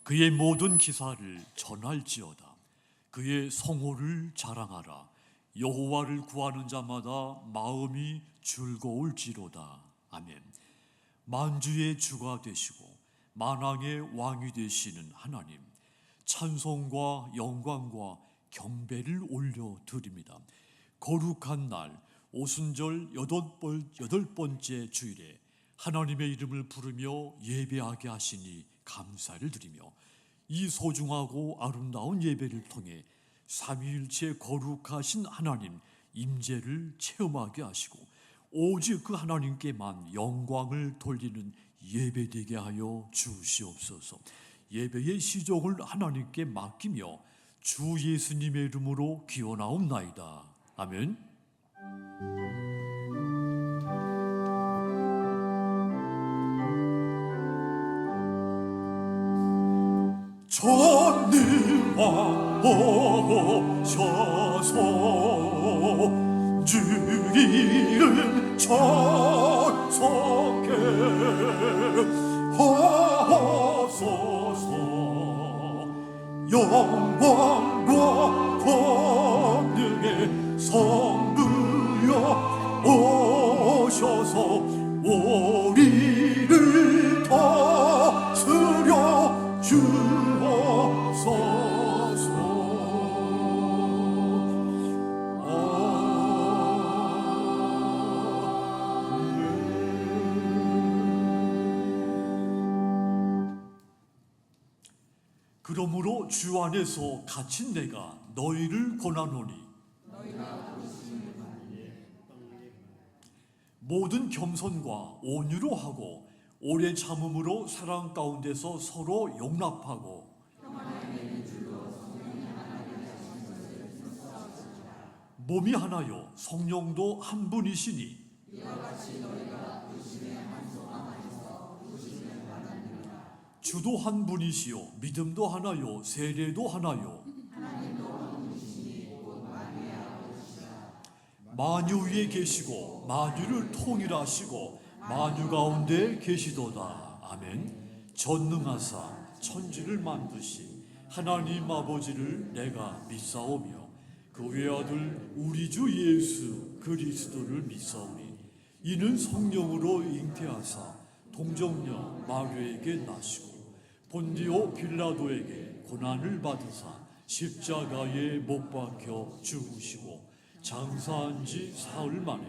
그의 모든 기사를 전할지어다. 그의 성호를 자랑하라. 여호와를 구하는 자마다 마음이 즐거울지로다. 아멘. 만주의 주가 되시고 만왕의 왕이 되시는 하나님, 찬송과 영광과 경배를 올려드립니다. 거룩한 날 오순절 여덟 번째 주일에 하나님의 이름을 부르며 예배하게 하시니 감사를 드리며, 이 소중하고 아름다운 예배를 통해 삼위일체 거룩하신 하나님 임재를 체험하게 하시고 오직 그 하나님께만 영광을 돌리는 예배되게 하여 주시옵소서. 예배의 시종을 하나님께 맡기며 주 예수님의 이름으로 기원하옵나이다. 아멘. 전능왕 오셔서 주 이름 찬송케 하옵소서. 영광과 권능의 성부여 오셔서 우리를 다스려 주옵소서. 그러므로 주 안에서 갇힌 내가 너희를 권하노니 모든 겸손과 온유로 하고 오래 참음으로 사랑 가운데서 서로 용납하고 몸이 하나요 성령도 한 분이시니 주도 한 분이시요 믿음도 하나요 세례도 하나요 만유 위에 계시고 만유를 통일하시고 만유 가운데 계시도다. 아멘. 전능하사 천지를 만드신 하나님 아버지를 내가 믿사오며 그 외아들 우리 주 예수 그리스도를 믿사오니 이는 성령으로 잉태하사 동정녀 마리아에게 나시고 본디오 빌라도에게 고난을 받으사 십자가에 못 박혀 죽으시고 장사한 지 사흘 만에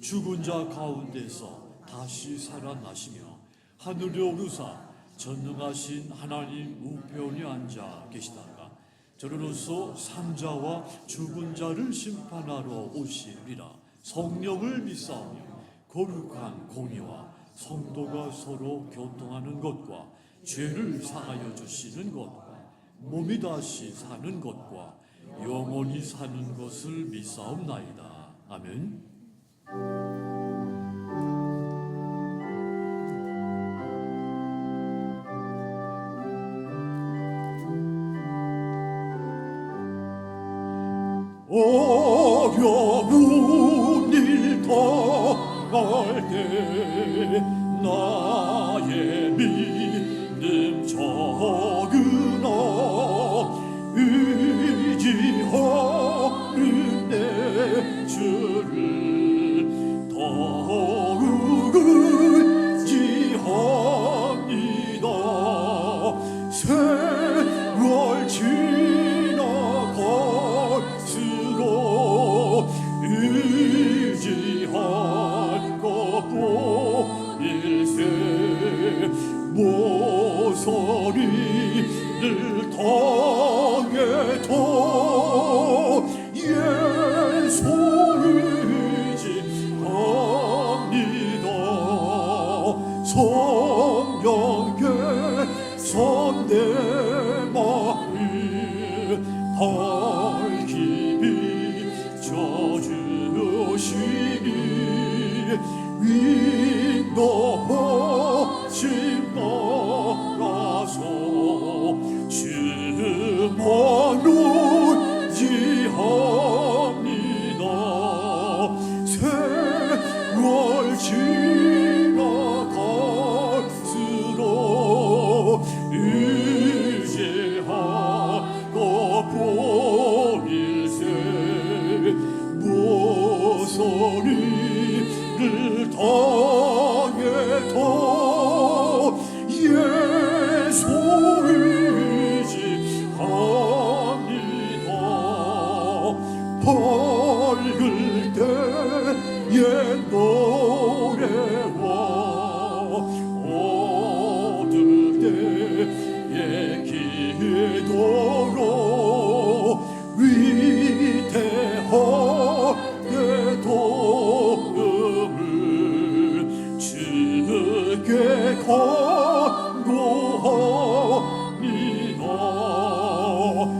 죽은 자 가운데서 다시 살아나시며 하늘에 오르사 전능하신 하나님 우편에 앉아 계시다가 저로서 산자와 죽은 자를 심판하러 오시리라. 성령을 믿사오며 거룩한 공의와 성도가 서로 교통하는 것과 죄를 사하여 주시는 것과 몸이 다시 사는 것과 영원히 사는 것을 믿사옵나이다. 아멘. 어려운 일 당할 때 나의 믿음 적으나 의지하는 내 주를 더욱 의지합니다. 세월 지나갈수록 의지한 것도 일세 모서리를 당해도 예수 의지합니다. 성령께서 내 마음을 밝히 비춰주시니 인도하심 따라서 주만 의지합니다. 세월 지나갈수록 땅에도 예수 의지합니다. 밝을 때의 노래와 어두울 때의 기도로 위대하게 도움을 주께 간구합니다.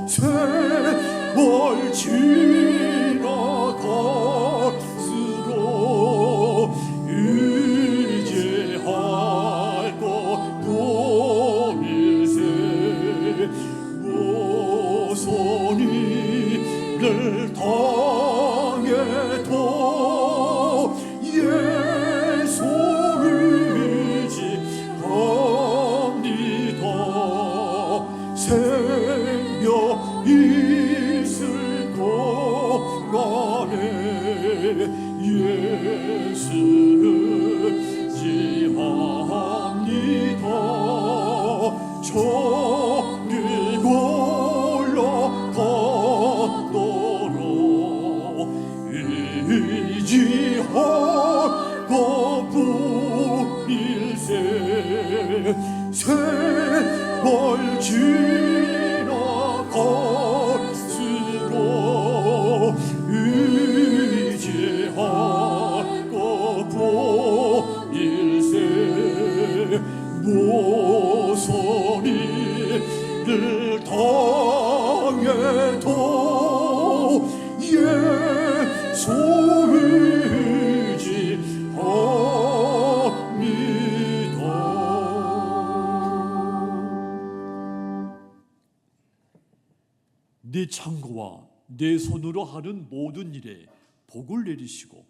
세월 지나갈수록 의지할 것도 일세 모서리 를 당해도 예수 의지합니다. 생명 있을 동안에 예수 의지합니다. 저를 올라가도록 의지하고 부일세 세월 지나갈수록 의지하고 부일세 모서리를 당해도 예수 의지합니다. 네 창고와 내 손으로 하는 모든 일에 복을 내리시고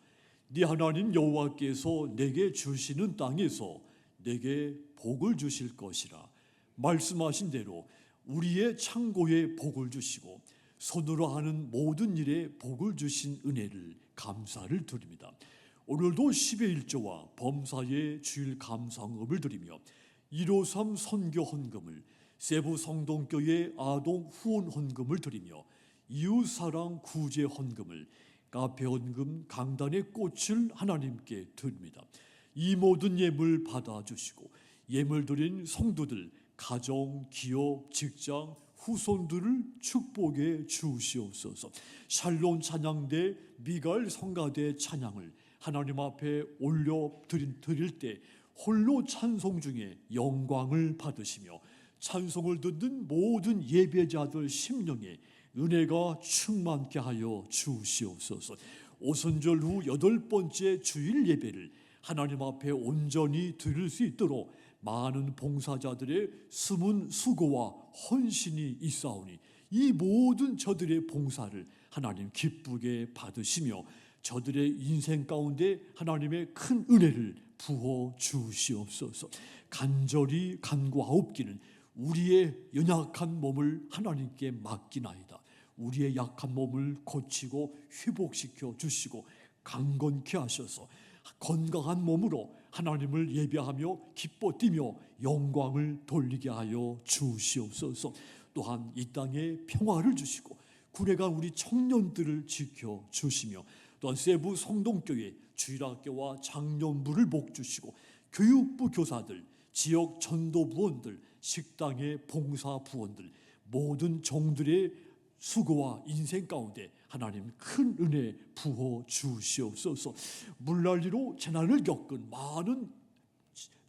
네 하나님 여호와께서 내게 주시는 땅에서 내게 복을 주실 것이라. 말씀하신 대로 우리의 창고에 복을 주시고 손으로 하는 모든 일에 복을 주신 은혜를 감사를 드립니다. 오늘도 10의 1조와 범사의 주일 감사응을 드리며 153 선교 헌금을, 세부 성동교회 아동 후원 헌금을 드리며 이웃사랑 구제 헌금을, 카페 헌금, 강단의 꽃을 하나님께 드립니다. 이 모든 예물 받아주시고 예물 드린 성도들, 가정, 기업, 직장, 후손들을 축복해 주시옵소서. 샬롬 찬양대, 미갈 성가대 찬양을 하나님 앞에 올려 드릴 때 홀로 찬송 중에 영광을 받으시며 찬송을 듣는 모든 예배자들 심령에 은혜가 충만케 하여 주시옵소서. 오순절 후 8번째 주일 예배를 하나님 앞에 온전히 드릴 수 있도록 많은 봉사자들의 숨은 수고와 헌신이 있사오니 이 모든 저들의 봉사를 하나님 기쁘게 받으시며 저들의 인생 가운데 하나님의 큰 은혜를 부어 주시옵소서. 간절히 간구하옵기는 우리의 연약한 몸을 하나님께 맡기나이다. 우리의 약한 몸을 고치고 회복시켜 주시고 강건케 하셔서 건강한 몸으로 하나님을 예배하며 기뻐 뛰며 영광을 돌리게 하여 주시옵소서. 또한 이 땅에 평화를 주시고 구례가 우리 청년들을 지켜 주시며 또한 세부 성동교회 주일학교와 장년부를 복주시고 교육부 교사들, 지역 전도부원들, 식당의 봉사부원들 모든 종들의 수고와 인생 가운데 하나님 큰 은혜 부어 주시옵소서. 물난리로 재난을 겪은 많은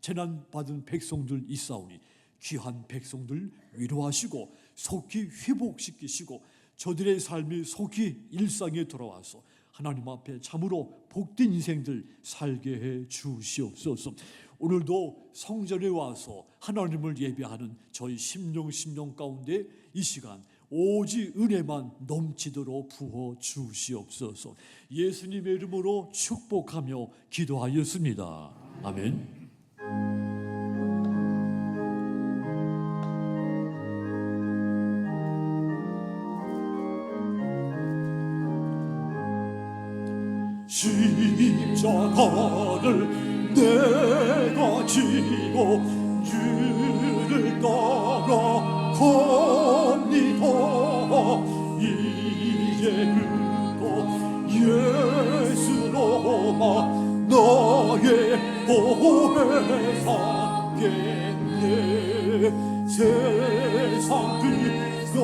재난받은 백성들 있사오니 귀한 백성들 위로하시고 속히 회복시키시고 저들의 삶이 속히 일상에 돌아와서 하나님 앞에 참으로 복된 인생들 살게 해 주시옵소서. 오늘도 성전에 와서 하나님을 예배하는 저희 심령 가운데 이 시간 오직 은혜만 넘치도록 부어 주시옵소서. 예수님의 이름으로 축복하며 기도하였습니다. 아멘. 주님의 십자가를 내가 지고 주를 따라 갑니다. 이제 그도 예수로만 나의 보배 삼겠네. 세상 그저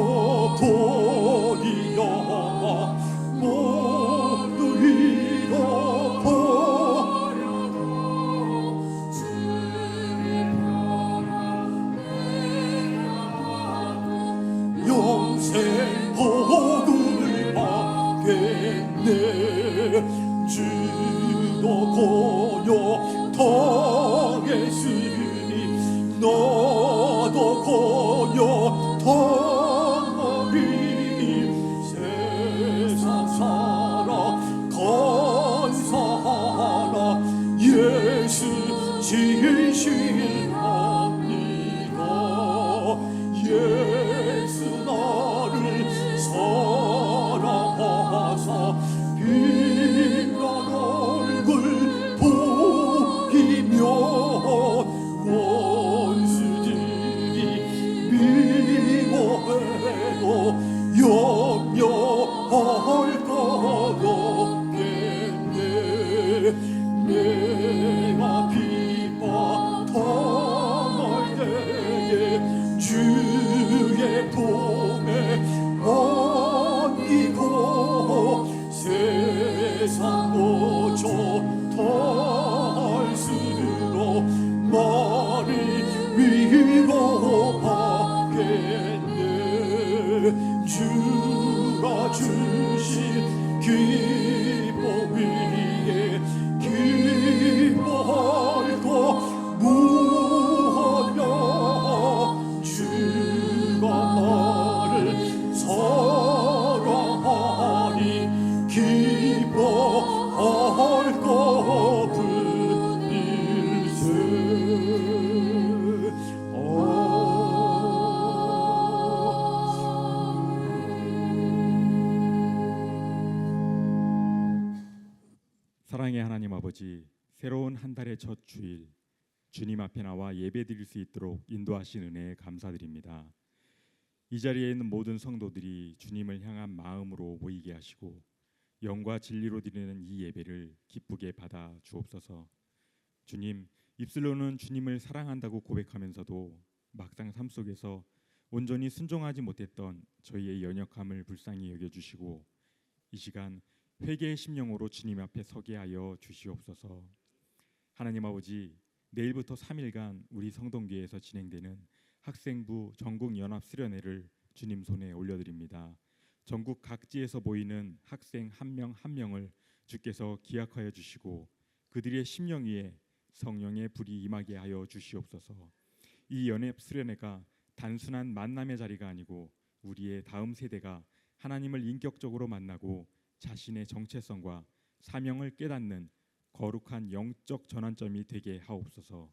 버리려마 모두 잃어버려도 주의 평안 내가 영생 복음을 받겠네. 주도 고요 당했으니 너도 고요 당하리. 세상 살아 감사하라. 예수 진실합니다. 예수 나를 사랑하사 빛난 얼굴 보이며 원수들이 미워해도 염려할 것 없겠네. 내가 비바 당할 때에 주의 품에 안기고 세상 고쳐 탈수록 나를 위로받겠네. 주가 주신 기쁨 위에 기뻐할 것 무엇냐. 주가 나를 사랑하니 기뻐할 것뿐일세. 사랑의 하나님 아버지, 새로운 한 달의 첫 주일 주님 앞에 나와 예배드릴 수 있도록 인도하신 은혜에 감사드립니다. 이 자리에 있는 모든 성도들이 주님을 향한 마음으로 모이게 하시고 영과 진리로 드리는 이 예배를 기쁘게 받아 주옵소서. 주님, 입술로는 주님을 사랑한다고 고백하면서도 막상 삶 속에서 온전히 순종하지 못했던 저희의 연약함을 불쌍히 여겨주시고 이 시간 회개의 심령으로 주님 앞에 서게 하여 주시옵소서. 하나님 아버지, 내일부터 3일간 우리 성동교회에서 진행되는 학생부 전국연합 수련회를 주님 손에 올려드립니다. 전국 각지에서 모이는 학생 한 명 한 명을 주께서 기억하여 주시고 그들의 심령 위에 성령의 불이 임하게 하여 주시옵소서. 이 연합 수련회가 단순한 만남의 자리가 아니고 우리의 다음 세대가 하나님을 인격적으로 만나고 자신의 정체성과 사명을 깨닫는 거룩한 영적 전환점이 되게 하옵소서.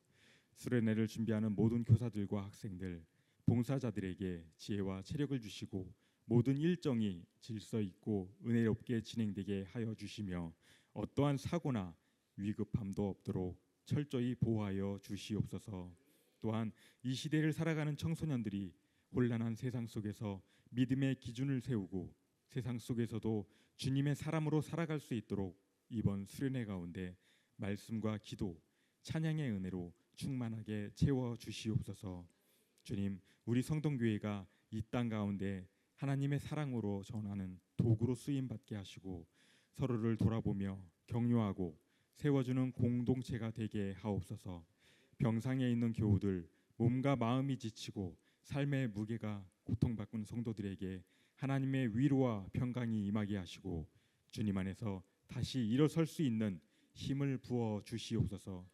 수련회를 준비하는 모든 교사들과 학생들, 봉사자들에게 지혜와 체력을 주시고 모든 일정이 질서 있고 은혜롭게 진행되게 하여 주시며 어떠한 사고나 위급함도 없도록 철저히 보호하여 주시옵소서. 또한 이 시대를 살아가는 청소년들이 혼란한 세상 속에서 믿음의 기준을 세우고 세상 속에서도 주님의 사람으로 살아갈 수 있도록 이번 수련회 가운데 말씀과 기도, 찬양의 은혜로 충만하게 채워 주시옵소서. 주님, 우리 성동교회가 이 땅 가운데 하나님의 사랑으로 전하는 도구로 쓰임 받게 하시고 서로를 돌아보며 격려하고 세워주는 공동체가 되게 하옵소서. 병상에 있는 교우들, 몸과 마음이 지치고 삶의 무게가 고통받는 성도들에게 하나님의 위로와 평강이 임하게 하시고 주님 안에서 다시 일어설 수 있는 힘을 부어 주시옵소서.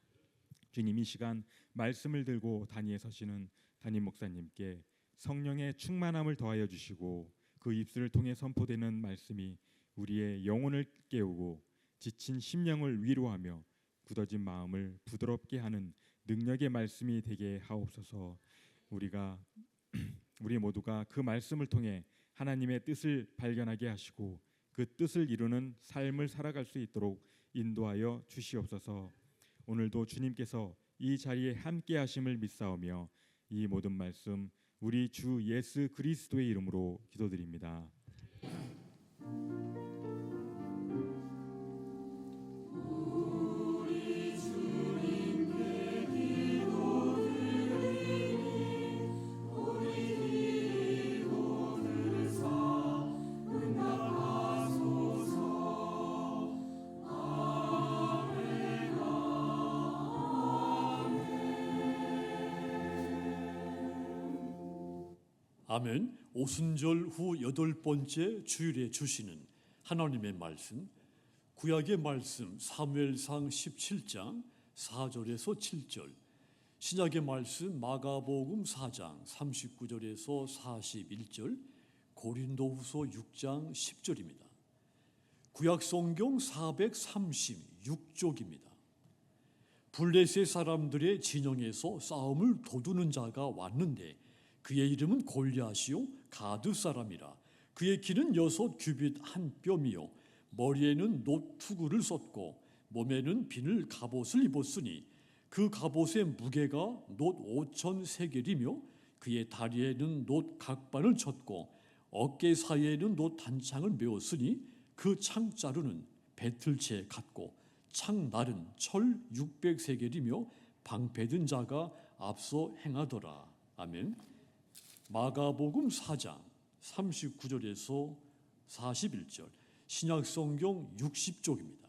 주님, 이 시간 말씀을 들고 단위에 서시는 담임 목사님께 성령의 충만함을 더하여 주시고 그 입술을 통해 선포되는 말씀이 우리의 영혼을 깨우고 지친 심령을 위로하며 굳어진 마음을 부드럽게 하는 능력의 말씀이 되게 하옵소서. 우리 모두가 그 말씀을 통해 하나님의 뜻을 발견하게 하시고 그 뜻을 이루는 삶을 살아갈 수 있도록 인도하여 주시옵소서. 오늘도 주님께서 이 자리에 함께 하심을 믿사오며 이 모든 말씀 우리 주 예수 그리스도의 이름으로 기도드립니다. 아멘. 오순절 후 8번째 주일에 주시는 하나님의 말씀, 구약의 말씀 사무엘상 17장 4절에서 7절, 신약의 말씀 마가복음 4장 39절에서 41절, 고린도후서 6장 10절입니다. 구약 성경 436쪽입니다. 블레셋 사람들의 진영에서 싸움을 도두는 자가 왔는데 그의 이름은 골리앗이요 가드 사람이라. 그의 키는 6규빗 한 뼘이요 머리에는 놋 투구를 썼고 몸에는 비늘 갑옷을 입었으니 그 갑옷의 무게가 놋 5천 세겔이며 그의 다리에는 놋 각반을 쳤고 어깨 사이에는 놋 단창을 메었으니 그 창자루는 배틀채 같고 창날은 철 600세겔이며 방패든 자가 앞서 행하더라. 아멘. 마가복음 4장 39절에서 41절, 신약성경 60쪽입니다.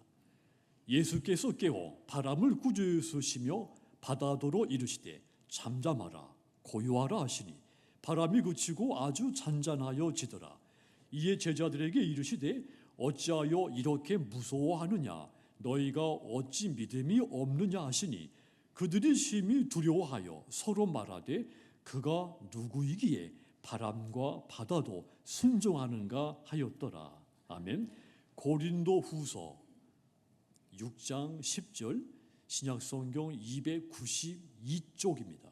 예수께서 깨어 바람을 꾸짖으시며 바다도로 이르시되 잠잠하라 고요하라 하시니 바람이 그치고 아주 잔잔하여 지더라. 이에 제자들에게 이르시되 어찌하여 이렇게 무서워하느냐 너희가 어찌 믿음이 없느냐 하시니 그들이 심히 두려워하여 서로 말하되 그가 누구이기에 바람과 바다도 순종하는가 하였더라. 아멘. 고린도 후서 6장 10절, 신약성경 292쪽입니다.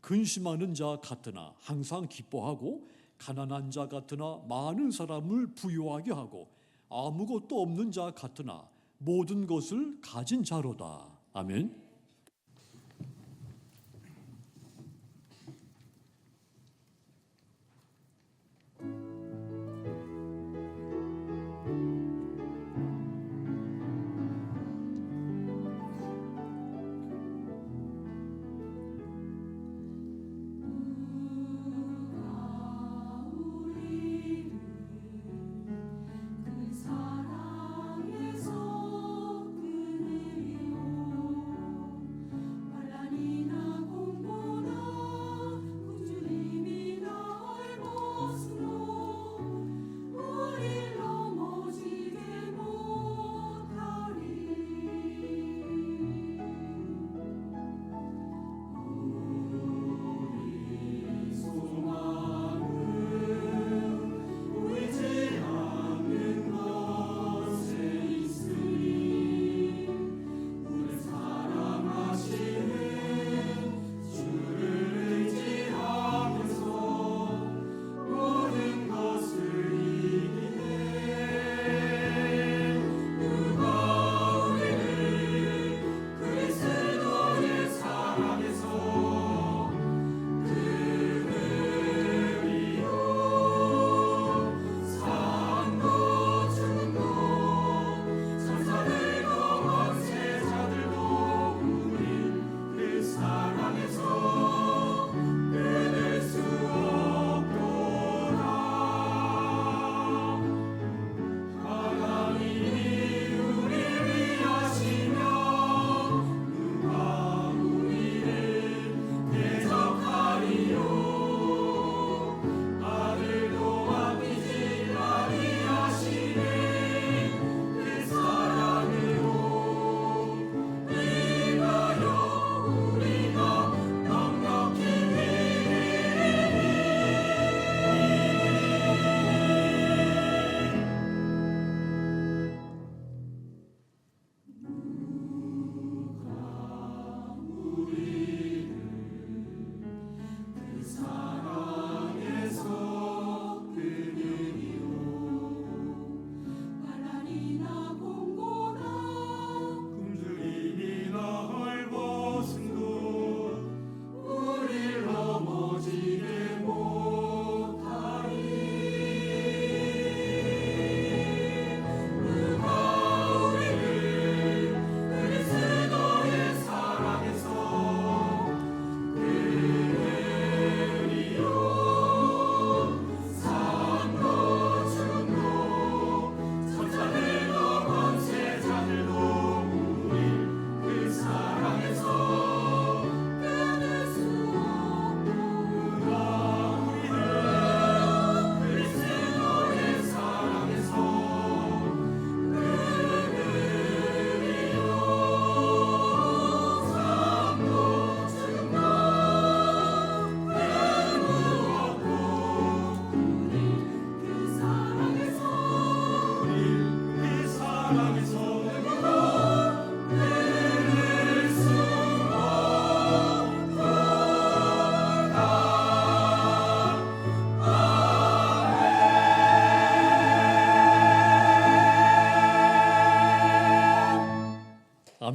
근심하는 자 같으나 항상 기뻐하고 가난한 자 같으나 많은 사람을 부유하게 하고 아무것도 없는 자 같으나 모든 것을 가진 자로다. 아멘.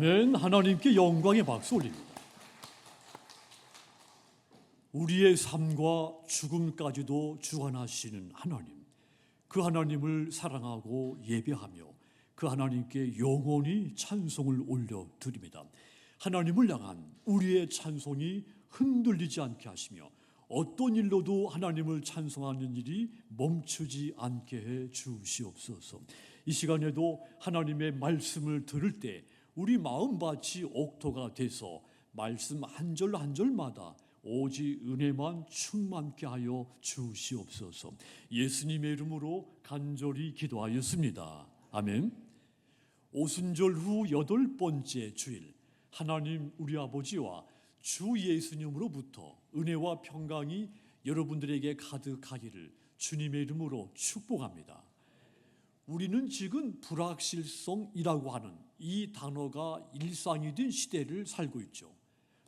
아멘. 하나님께 영광의 박수 올립니다. 우리의 삶과 죽음까지도 주관하시는 하나님, 그 하나님을 사랑하고 예배하며 그 하나님께 영원히 찬송을 올려드립니다. 하나님을 향한 우리의 찬송이 흔들리지 않게 하시며 어떤 일로도 하나님을 찬송하는 일이 멈추지 않게 해 주시옵소서. 이 시간에도 하나님의 말씀을 들을 때 우리 마음밭이 옥토가 돼서 말씀 한 절 한 절마다 오직 은혜만 충만케 하여 주시옵소서. 예수님의 이름으로 간절히 기도하였습니다. 아멘. 오순절 후 8번째 주일, 하나님 우리 아버지와 주 예수님으로부터 은혜와 평강이 여러분들에게 가득하기를 주님의 이름으로 축복합니다. 우리는 지금 불확실성이라고 하는 이 단어가 일상이 된 시대를 살고 있죠.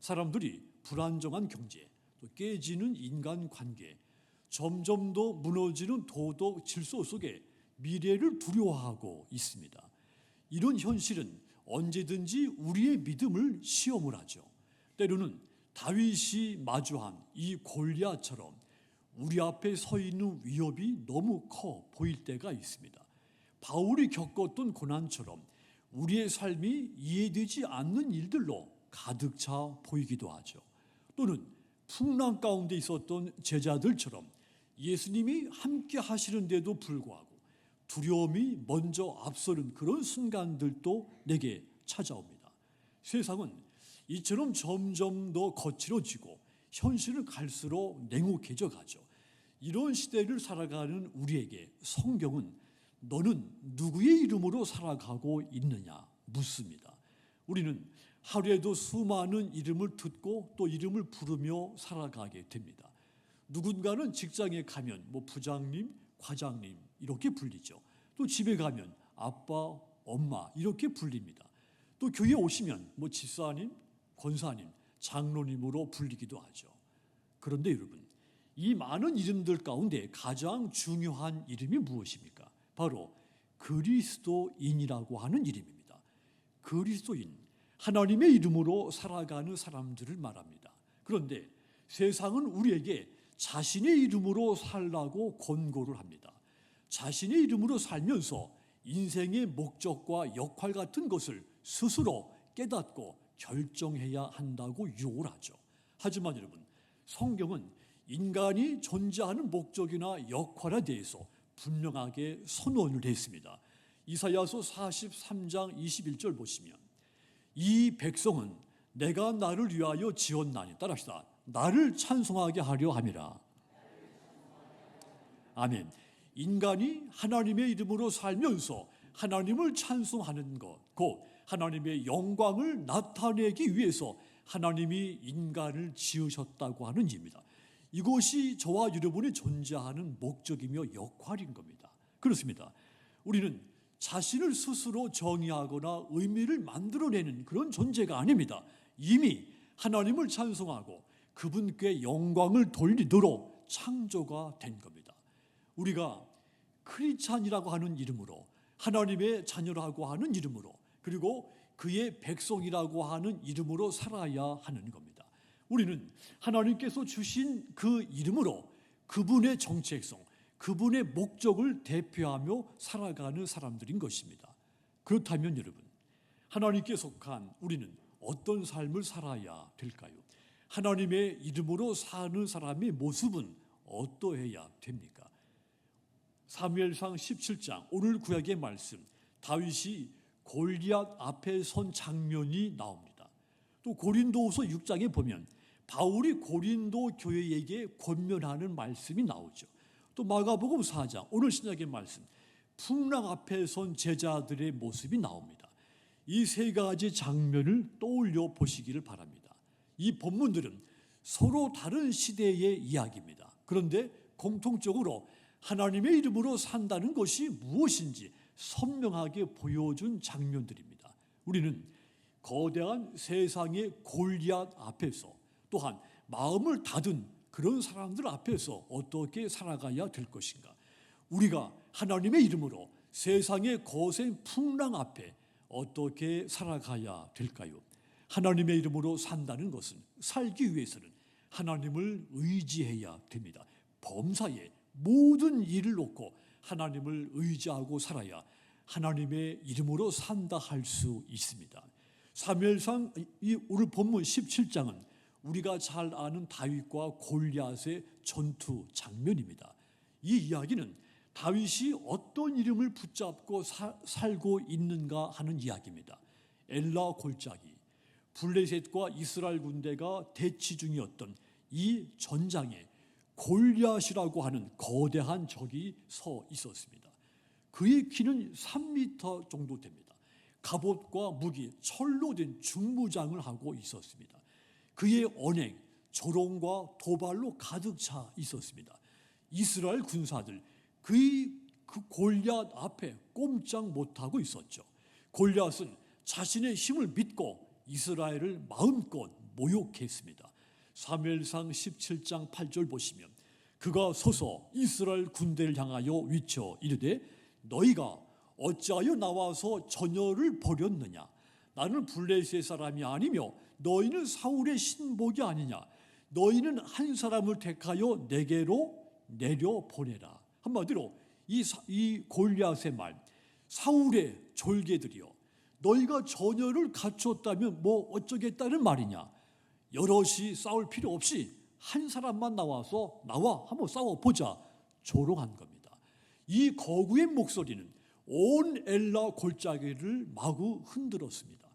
사람들이 불안정한 경제, 또 깨지는 인간관계, 점점 더 무너지는 도덕 질서 속에 미래를 두려워하고 있습니다. 이런 현실은 언제든지 우리의 믿음을 시험을 하죠. 때로는 다윗이 마주한 이 골리앗처럼 우리 앞에 서 있는 위협이 너무 커 보일 때가 있습니다. 바울이 겪었던 고난처럼 우리의 삶이 이해되지 않는 일들로 가득 차 보이기도 하죠. 또는 풍랑 가운데 있었던 제자들처럼 예수님이 함께 하시는데도 불구하고 두려움이 먼저 앞서는 그런 순간들도 내게 찾아옵니다. 세상은 이처럼 점점 더 거칠어지고 현실은 갈수록 냉혹해져 가죠. 이런 시대를 살아가는 우리에게 성경은 너는 누구의 이름으로 살아가고 있느냐 묻습니다. 우리는 하루에도 수많은 이름을 듣고 또 이름을 부르며 살아가게 됩니다. 누군가는 직장에 가면 부장님, 과장님 이렇게 불리죠. 또 집에 가면 아빠, 엄마 이렇게 불립니다. 또 교회에 오시면 집사님, 권사님, 장로님으로 불리기도 하죠. 그런데 여러분, 이 많은 이름들 가운데 가장 중요한 이름이 무엇입니까? 바로 그리스도인이라고 하는 이름입니다. 그리스도인, 하나님의 이름으로 살아가는 사람들을 말합니다. 그런데 세상은 우리에게 자신의 이름으로 살라고 권고를 합니다. 자신의 이름으로 살면서 인생의 목적과 역할 같은 것을 스스로 깨닫고 결정해야 한다고 유혹을 하죠. 하지만 여러분, 성경은 인간이 존재하는 목적이나 역할에 대해서 분명하게 선언을 했습니다. 이사야서 43장 21절 보시면 이 백성은 내가 나를 위하여 지었나니, 따라합시다. 나를 찬송하게 하려 함이라. 아멘. 인간이 하나님의 이름으로 살면서 하나님을 찬송하는 것, 곧 하나님의 영광을 나타내기 위해서 하나님이 인간을 지으셨다고 하는 일입니다. 이것이 저와 여러분이 존재하는 목적이며 역할인 겁니다. 그렇습니다. 우리는 자신을 스스로 정의하거나 의미를 만들어내는 그런 존재가 아닙니다. 이미 하나님을 찬송하고 그분께 영광을 돌리도록 창조가 된 겁니다. 우리가 크리스찬이라고 하는 이름으로, 하나님의 자녀라고 하는 이름으로, 그리고 그의 백성이라고 하는 이름으로 살아야 하는 겁니다. 우리는 하나님께서 주신 그 이름으로 그분의 정체성, 그분의 목적을 대표하며 살아가는 사람들인 것입니다. 그렇다면 여러분, 하나님께 속한 우리는 어떤 삶을 살아야 될까요? 하나님의 이름으로 사는 사람의 모습은 어떠해야 됩니까? 사무엘상 17장 오늘 구약의 말씀, 다윗이 골리앗 앞에 선 장면이 나옵니다. 또 고린도후서 6장에 보면 바울이 고린도 교회에게 권면하는 말씀이 나오죠. 또 마가복음 4장 오늘 신약의 말씀, 풍랑 앞에 선 제자들의 모습이 나옵니다. 이 세 가지 장면을 떠올려 보시기를 바랍니다. 이 본문들은 서로 다른 시대의 이야기입니다. 그런데 공통적으로 하나님의 이름으로 산다는 것이 무엇인지 선명하게 보여준 장면들입니다. 우리는 거대한 세상의 골리앗 앞에서, 또한 마음을 닫은 그런 사람들 앞에서 어떻게 살아가야 될 것인가? 우리가 하나님의 이름으로 세상의 거센 풍랑 앞에 어떻게 살아가야 될까요? 하나님의 이름으로 산다는 것은, 살기 위해서는 하나님을 의지해야 됩니다. 범사에 모든 일을 놓고 하나님을 의지하고 살아야 하나님의 이름으로 산다 할 수 있습니다. 사무엘상 오늘 본문 17장은 우리가 잘 아는 다윗과 골리앗의 전투 장면입니다. 이 이야기는 다윗이 어떤 이름을 붙잡고 살고 있는가 하는 이야기입니다. 엘라 골짜기, 블레셋과 이스라엘 군대가 대치 중이었던 이 전장에 골리앗이라고 하는 거대한 적이 서 있었습니다. 그의 키는 3m 정도 됩니다. 갑옷과 무기, 철로 된 중무장을 하고 있었습니다. 그의 언행, 조롱과 도발로 가득 차 있었습니다. 이스라엘 군사들 그 골리앗 앞에 꼼짝 못하고 있었죠. 골리앗은 자신의 힘을 믿고 이스라엘을 마음껏 모욕했습니다. 사무엘상 17장 8절 보시면 그가 서서 이스라엘 군대를 향하여 외쳐 이르되 너희가 어찌하여 나와서 전열을 벌였느냐? 나는 블레셋 사람이 아니며 너희는 사울의 신복이 아니냐? 너희는 한 사람을 택하여 내게로 내려보내라. 한마디로 이 골리앗의 말, 사울의 졸개들이여 너희가 전열을 갖췄다면 뭐 어쩌겠다는 말이냐? 여럿이 싸울 필요 없이 한 사람만 나와서 나와 한번 싸워보자, 조롱한 겁니다. 이 거구의 목소리는 온 엘라 골짜기를 마구 흔들었습니다.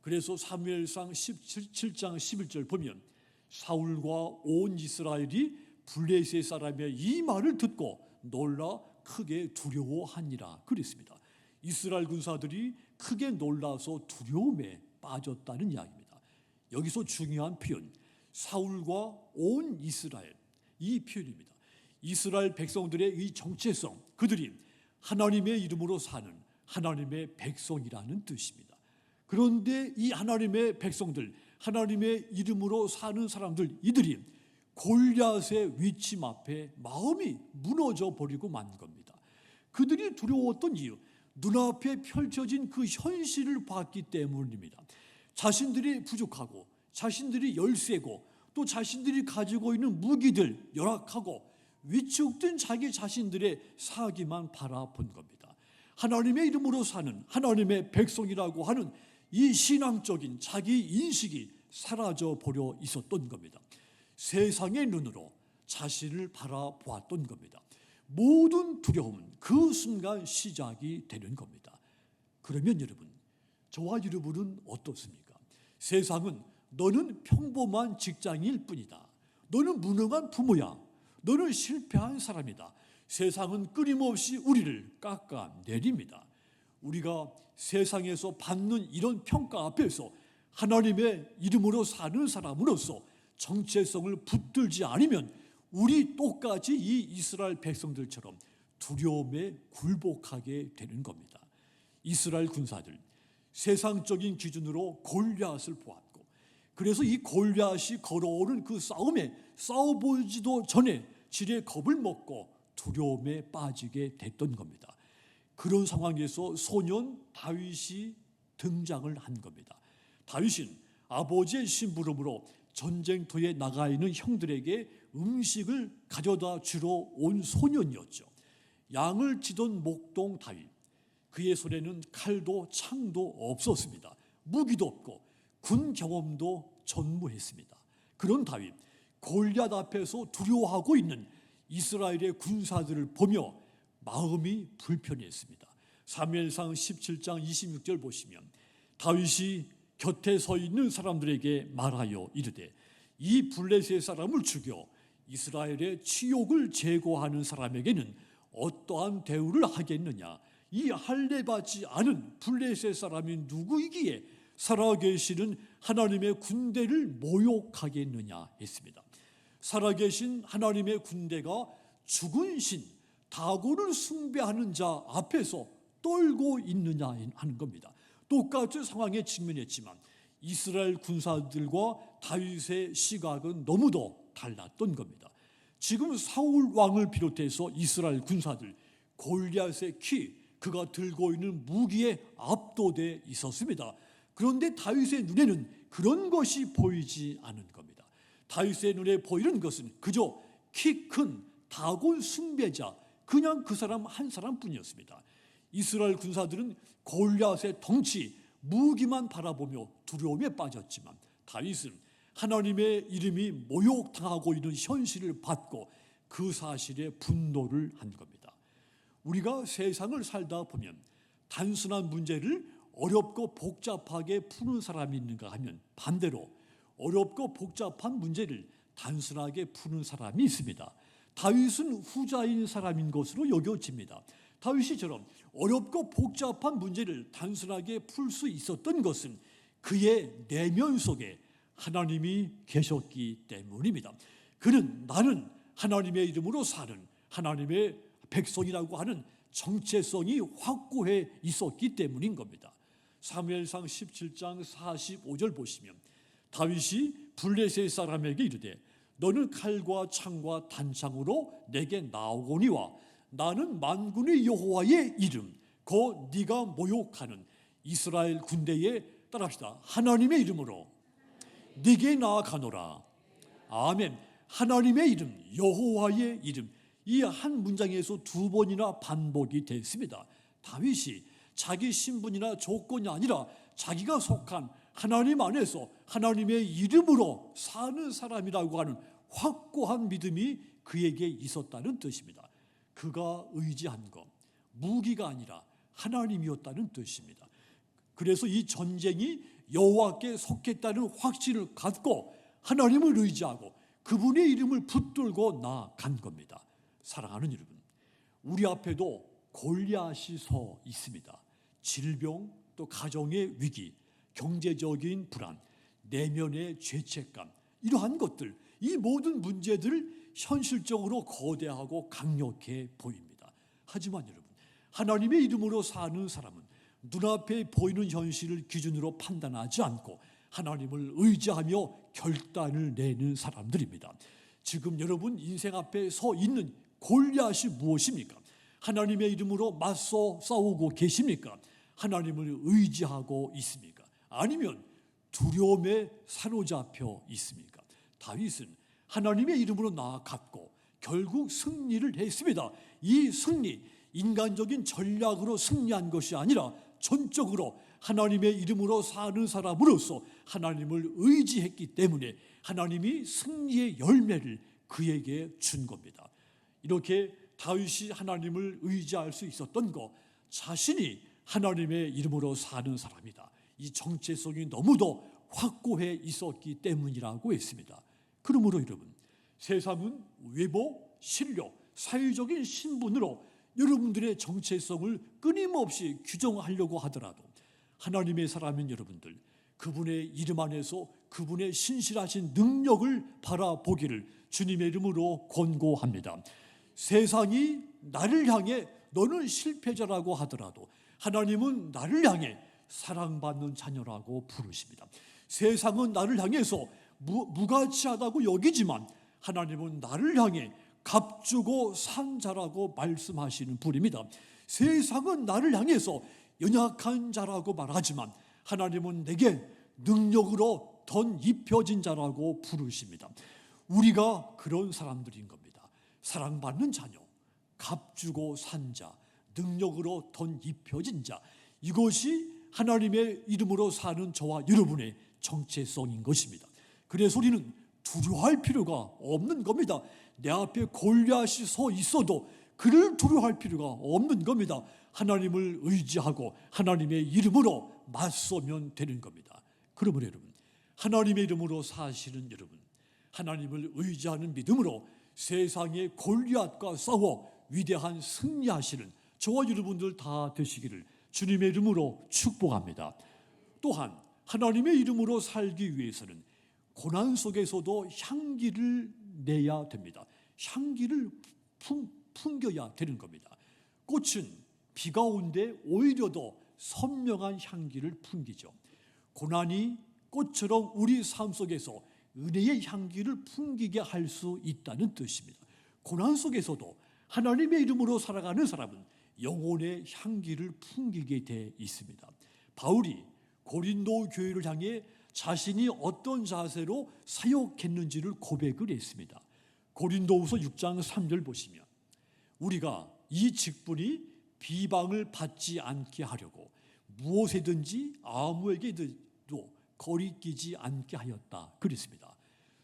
그래서 사무엘상 17장 11절 보면 사울과 온 이스라엘이 블레셋 사람의 이 말을 듣고 놀라 크게 두려워하니라 그랬습니다. 이스라엘 군사들이 크게 놀라서 두려움에 빠졌다는 이야기입니다. 여기서 중요한 표현, 사울과 온 이스라엘, 이 표현입니다. 이스라엘 백성들의 이 정체성, 그들이 하나님의 이름으로 사는 하나님의 백성이라는 뜻입니다. 그런데 이 하나님의 백성들, 하나님의 이름으로 사는 사람들, 이들이 골리앗의 위침 앞에 마음이 무너져 버리고 만 겁니다. 그들이 두려웠던 이유, 눈앞에 펼쳐진 그 현실을 봤기 때문입니다. 자신들이 부족하고 자신들이 열세고 또 자신들이 가지고 있는 무기들 열악하고 위축된 자기 자신들의 사기만 바라본 겁니다. 하나님의 이름으로 사는 하나님의 백성이라고 하는 이 신앙적인 자기 인식이 사라져 버려 있었던 겁니다. 세상의 눈으로 자신을 바라보았던 겁니다. 모든 두려움은 그 순간 시작이 되는 겁니다. 그러면 여러분, 저와 여러분은 어떻습니까? 세상은 너는 평범한 직장인일 뿐이다. 너는 무능한 부모야. 너는 실패한 사람이다. 세상은 끊임없이 우리를 깎아내립니다. 우리가 세상에서 받는 이런 평가 앞에서 하나님의 이름으로 사는 사람으로서 정체성을 붙들지 않으면 우리 똑같이 이 이스라엘 백성들처럼 두려움에 굴복하게 되는 겁니다. 이스라엘 군사들, 세상적인 기준으로 골리앗을 보았고, 그래서 이 골리앗이 걸어오는 그 싸움에 싸워보지도 전에 지레 겁을 먹고 두려움에 빠지게 됐던 겁니다. 그런 상황에서 소년 다윗이 등장을 한 겁니다. 다윗은 아버지의 심부름으로 전쟁터에 나가 있는 형들에게 음식을 가져다 주러 온 소년이었죠. 양을 치던 목동 다윗, 그의 손에는 칼도 창도 없었습니다. 무기도 없고 군 경험도 전무했습니다. 그런 다윗, 골리앗 앞에서 두려워하고 있는 이스라엘의 군사들을 보며 마음이 불편했습니다. 사무엘상 17장 26절 보시면 다윗이 곁에 서 있는 사람들에게 말하여 이르되 이 블레셋 사람을 죽여 이스라엘의 치욕을 제거하는 사람에게는 어떠한 대우를 하겠느냐? 이 할례받지 않은 블레셋 사람이 누구이기에 살아계시는 하나님의 군대를 모욕하겠느냐 했습니다. 살아계신 하나님의 군대가 죽은 신 다곤을 숭배하는 자 앞에서 떨고 있느냐 하는 겁니다. 똑같은 상황에 직면했지만 이스라엘 군사들과 다윗의 시각은 너무도 달랐던 겁니다. 지금 사울 왕을 비롯해서 이스라엘 군사들, 골리앗의 키, 그가 들고 있는 무기에 압도돼 있었습니다. 그런데 다윗의 눈에는 그런 것이 보이지 않은 겁니다. 다윗의 눈에 보이는 것은 그저 키 큰 다곤 숭배자, 그냥 그 사람 한 사람뿐이었습니다. 이스라엘 군사들은 골리앗의 덩치, 무기만 바라보며 두려움에 빠졌지만 다윗은 하나님의 이름이 모욕당하고 있는 현실을 받고 그 사실에 분노를 한 겁니다. 우리가 세상을 살다 보면 단순한 문제를 어렵고 복잡하게 푸는 사람이 있는가 하면 반대로 어렵고 복잡한 문제를 단순하게 푸는 사람이 있습니다. 다윗은 후자인 사람인 것으로 여겨집니다. 다윗이처럼 어렵고 복잡한 문제를 단순하게 풀 수 있었던 것은 그의 내면 속에 하나님이 계셨기 때문입니다. 그는 나는 하나님의 이름으로 사는 하나님의 백성이라고 하는 정체성이 확고해 있었기 때문인 겁니다. 사무엘상 17장 45절 보시면 다윗이 블레셋 사람에게 이르되 너는 칼과 창과 단창으로 내게 나오거니와 나는 만군의 여호와의 이름 곧 네가 모욕하는 이스라엘 군대에 따라합시다. 하나님의 이름으로 네게 나아가노라. 아멘. 하나님의 이름, 여호와의 이름, 이 한 문장에서 두 번이나 반복이 됐습니다. 다윗이 자기 신분이나 조건이 아니라 자기가 속한 하나님 안에서 하나님의 이름으로 사는 사람이라고 하는 확고한 믿음이 그에게 있었다는 뜻입니다. 그가 의지한 것, 무기가 아니라 하나님이었다는 뜻입니다. 그래서 이 전쟁이 여호와께 속했다는 확신을 갖고 하나님을 의지하고 그분의 이름을 붙들고 나아간 겁니다. 사랑하는 여러분, 우리 앞에도 골리앗이 서 있습니다. 질병, 또 가정의 위기, 경제적인 불안, 내면의 죄책감, 이러한 것들, 이 모든 문제들 현실적으로 거대하고 강력해 보입니다. 하지만 여러분, 하나님의 이름으로 사는 사람은 눈앞에 보이는 현실을 기준으로 판단하지 않고 하나님을 의지하며 결단을 내는 사람들입니다. 지금 여러분 인생 앞에 서 있는 골리앗이 무엇입니까? 하나님의 이름으로 맞서 싸우고 계십니까? 하나님을 의지하고 있습니까? 아니면 두려움에 사로잡혀 있습니까? 다윗은 하나님의 이름으로 나아갔고 결국 승리를 했습니다. 이 승리, 인간적인 전략으로 승리한 것이 아니라 전적으로 하나님의 이름으로 사는 사람으로서 하나님을 의지했기 때문에 하나님이 승리의 열매를 그에게 준 겁니다. 이렇게 다윗이 하나님을 의지할 수 있었던 것, 자신이 하나님의 이름으로 사는 사람이다. 이 정체성이 너무도 확고해 있었기 때문이라고 했습니다. 그러므로 여러분, 세상은 외모, 실력, 사회적인 신분으로 여러분들의 정체성을 끊임없이 규정하려고 하더라도 하나님의 사람인 여러분들, 그분의 이름 안에서 그분의 신실하신 능력을 바라보기를 주님의 이름으로 권고합니다. 세상이 나를 향해 너는 실패자라고 하더라도 하나님은 나를 향해 사랑받는 자녀라고 부르십니다. 세상은 나를 향해서 무가치하다고 여기지만 하나님은 나를 향해 값주고 산 자라고 말씀하시는 분입니다. 세상은 나를 향해서 연약한 자라고 말하지만 하나님은 내게 능력으로 던 입혀진 자라고 부르십니다. 우리가 그런 사람들인 겁니다. 사랑받는 자녀, 값주고 산 자, 능력으로 던 입혀진 자, 이것이 하나님의 이름으로 사는 저와 여러분의 정체성인 것입니다. 그래서 우리는 두려워할 필요가 없는 겁니다. 내 앞에 골리앗이 서 있어도 그를 두려워할 필요가 없는 겁니다. 하나님을 의지하고 하나님의 이름으로 맞서면 되는 겁니다. 그러므로 여러분, 하나님의 이름으로 사시는 여러분, 하나님을 의지하는 믿음으로 세상의 골리앗과 싸워 위대한 승리하시는 저와 여러분들 다 되시기를 주님의 이름으로 축복합니다. 또한 하나님의 이름으로 살기 위해서는 고난 속에서도 향기를 내야 됩니다. 향기를 풍겨야 되는 겁니다. 꽃은 비가 오는데 오히려 더 선명한 향기를 풍기죠. 고난이 꽃처럼 우리 삶 속에서 은혜의 향기를 풍기게 할 수 있다는 뜻입니다. 고난 속에서도 하나님의 이름으로 살아가는 사람은 영혼의 향기를 풍기게 돼 있습니다. 바울이 고린도 교회를 향해 자신이 어떤 자세로 사역했는지를 고백을 했습니다. 고린도후서 6장 3절 보시면 우리가 이 직분이 비방을 받지 않게 하려고 무엇에든지 아무에게도 거리끼지 않게 하였다 그랬습니다.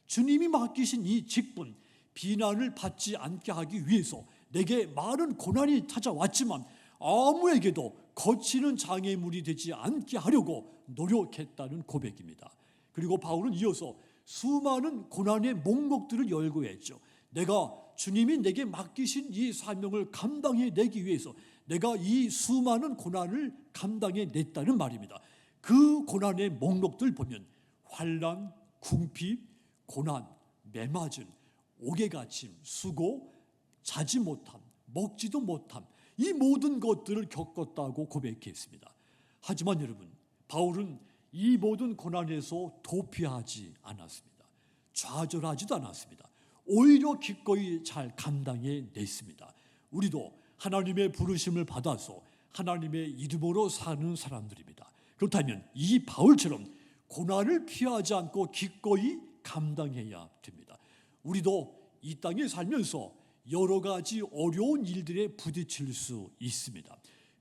주님이 맡기신 이 직분, 비난을 받지 않게 하기 위해서 내게 많은 고난이 찾아왔지만 아무에게도 거치는 장애물이 되지 않게 하려고 노력했다는 고백입니다. 그리고 바울은 이어서 수많은 고난의 목록들을 열거했죠. 내가 주님이 내게 맡기신 이 사명을 감당해내기 위해서 내가 이 수많은 고난을 감당해냈다는 말입니다. 그 고난의 목록들 보면 환난, 궁핍, 고난, 매맞음, 옥에갇힘, 수고, 자지 못함, 먹지도 못함, 이 모든 것들을 겪었다고 고백했습니다. 하지만 여러분, 바울은 이 모든 고난에서 도피하지 않았습니다. 좌절하지도 않았습니다. 오히려 기꺼이 잘 감당해냈습니다. 우리도 하나님의 부르심을 받아서 하나님의 이름으로 사는 사람들입니다. 그렇다면 이 바울처럼 고난을 피하지 않고 기꺼이 감당해야 됩니다. 우리도 이 땅에 살면서 여러 가지 어려운 일들에 부딪힐 수 있습니다.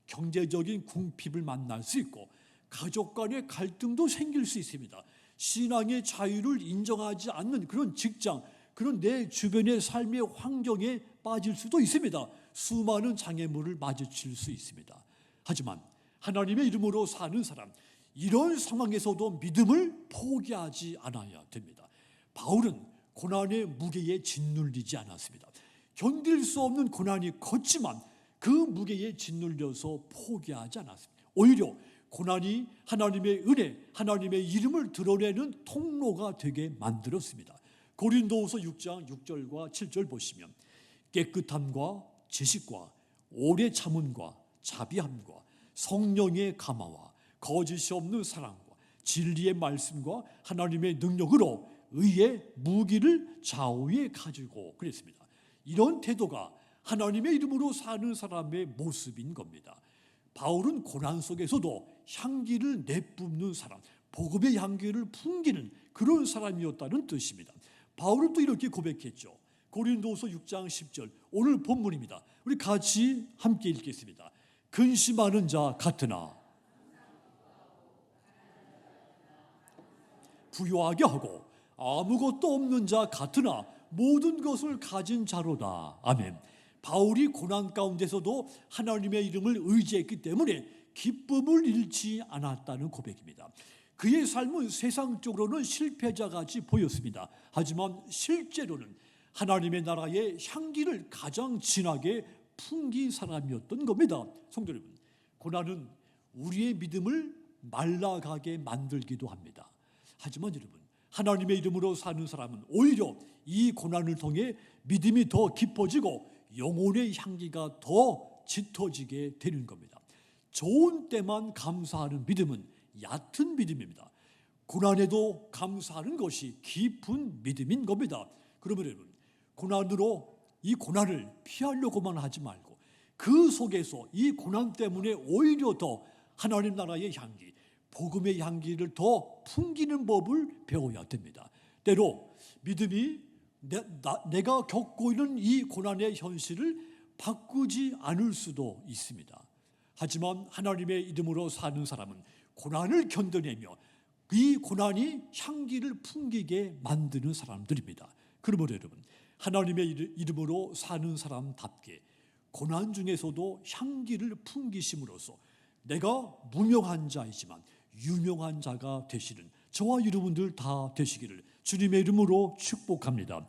경제적인 궁핍을 만날 수 있고 가족 간의 갈등도 생길 수 있습니다. 신앙의 자유를 인정하지 않는 그런 직장, 그런 내 주변의 삶의 환경에 빠질 수도 있습니다. 수많은 장애물을 마주칠 수 있습니다. 하지만 하나님의 이름으로 사는 사람, 이런 상황에서도 믿음을 포기하지 않아야 됩니다. 바울은 고난의 무게에 짓눌리지 않았습니다. 견딜 수 없는 고난이 컸지만 그 무게에 짓눌려서 포기하지 않았습니다. 오히려 고난이 하나님의 은혜, 하나님의 이름을 드러내는 통로가 되게 만들었습니다. 고린도후서 6장 6절과 7절 보시면 깨끗함과 지식과 오래 참음과 자비함과 성령의 감화와 거짓이 없는 사랑과 진리의 말씀과 하나님의 능력으로 의의 무기를 좌우에 가지고 그랬습니다. 이런 태도가 하나님의 이름으로 사는 사람의 모습인 겁니다. 바울은 고난 속에서도 향기를 내뿜는 사람, 복음의 향기를 풍기는 그런 사람이었다는 뜻입니다. 바울은 또 이렇게 고백했죠. 고린도후서 6장 10절, 오늘 본문입니다. 우리 같이 함께 읽겠습니다. 근심하는 자 같으나 부유하게 하고 아무것도 없는 자 같으나 모든 것을 가진 자로다. 아멘. 바울이 고난 가운데서도 하나님의 이름을 의지했기 때문에 기쁨을 잃지 않았다는 고백입니다. 그의 삶은 세상적으로는 실패자같이 보였습니다. 하지만 실제로는 하나님의 나라의 향기를 가장 진하게 풍긴 사람이었던 겁니다. 성도 여러분, 고난은 우리의 믿음을 말라가게 만들기도 합니다. 하지만 여러분, 하나님의 이름으로 사는 사람은 오히려 이 고난을 통해 믿음이 더 깊어지고 영혼의 향기가 더 짙어지게 되는 겁니다. 좋은 때만 감사하는 믿음은 얕은 믿음입니다. 고난에도 감사하는 것이 깊은 믿음인 겁니다. 그러면 여러분, 고난으로 이 고난을 피하려고만 하지 말고 그 속에서 이 고난 때문에 오히려 더 하나님 나라의 향기, 복음의 향기를 더 풍기는 법을 배워야 됩니다. 때로 믿음이 내가 겪고 있는 이 고난의 현실을 바꾸지 않을 수도 있습니다. 하지만 하나님의 이름으로 사는 사람은 고난을 견뎌내며 이 고난이 향기를 풍기게 만드는 사람들입니다. 그러므로 여러분, 하나님의 이름으로 사는 사람답게 고난 중에서도 향기를 풍기심으로써 내가 무명한 자이지만 유명한 자가 되시는 저와 여러분들 다 되시기를 주님의 이름으로 축복합니다.